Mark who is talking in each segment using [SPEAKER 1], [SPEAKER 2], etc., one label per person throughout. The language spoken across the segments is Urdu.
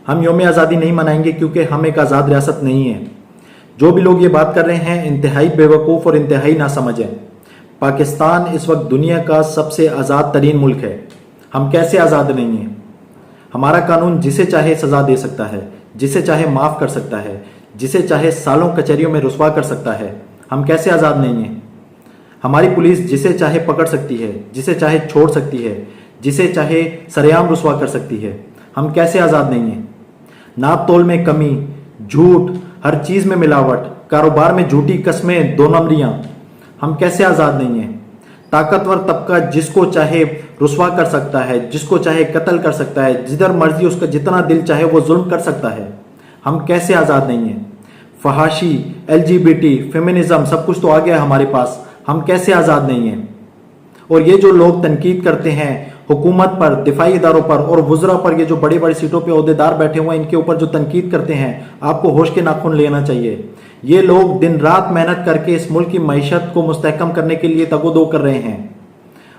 [SPEAKER 1] ہم یوم آزادی نہیں منائیں گے کیونکہ ہم ایک آزاد ریاست نہیں ہیں۔ جو بھی لوگ یہ بات کر رہے ہیں انتہائی بیوقوف اور انتہائی ناسمجھ ہیں۔ پاکستان اس وقت دنیا کا سب سے آزاد ترین ملک ہے۔ ہم کیسے آزاد نہیں ہیں؟ ہمارا قانون جسے چاہے سزا دے سکتا ہے، جسے چاہے معاف کر سکتا ہے، جسے چاہے سالوں کچہریوں میں رسوا کر سکتا ہے۔ ہم کیسے آزاد نہیں ہیں؟ ہماری پولیس جسے چاہے پکڑ سکتی ہے، جسے چاہے چھوڑ سکتی ہے، جسے چاہے سرعام رسوا کر سکتی ہے۔ ہم کیسے آزاد نہیں ہیں؟ ناپ تول میں کمی، جھوٹ، ہر چیز میں ملاوٹ، کاروبار میں جھوٹی قسمیں، دو نمبریاں۔ ہم کیسے آزاد نہیں ہیں؟ طاقتور طبقہ جس کو چاہے رسوا کر سکتا ہے، جس کو چاہے قتل کر سکتا ہے، جدھر مرضی اس کا جتنا دل چاہے وہ ظلم کر سکتا ہے۔ ہم کیسے آزاد نہیں ہیں؟ فحاشی، LGBT، فیمنزم سب کچھ تو آ گیا ہمارے پاس۔ ہم کیسے آزاد نہیں ہیں؟ اور یہ جو لوگ تنقید کرتے ہیں حکومت پر، دفاعی اداروں پر اور وزراء پر، یہ جو بڑی بڑی سیٹوں پہ عہدیدار بیٹھے ہوئے ہیں ان کے اوپر جو تنقید کرتے ہیں، آپ کو ہوش کے ناخن لینا چاہیے۔ یہ لوگ دن رات محنت کر کے اس ملک کی معیشت کو مستحکم کرنے کے لیے تگ و دو کر رہے ہیں۔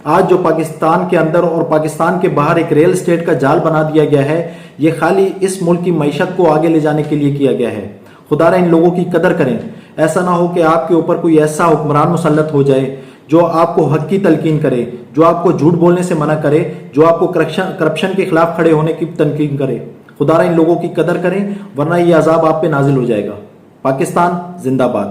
[SPEAKER 1] آج جو پاکستان کے اندر اور پاکستان کے باہر ایک ریل اسٹیٹ کا جال بنا دیا گیا ہے، یہ خالی اس ملک کی معیشت کو آگے لے جانے کے لیے کیا گیا ہے۔ خدا را ان لوگوں کی قدر کریں۔ ایسا نہ ہو کہ آپ کے اوپر کوئی ایسا حکمران مسلط ہو جائے جو آپ کو حق کی تلقین کرے، جو آپ کو جھوٹ بولنے سے منع کرے، جو آپ کو کرپشن کے خلاف کھڑے ہونے کی تنقید کرے۔ خدا را ان لوگوں کی قدر کریں ورنہ یہ عذاب آپ پہ نازل ہو جائے گا۔ پاکستان زندہ باد۔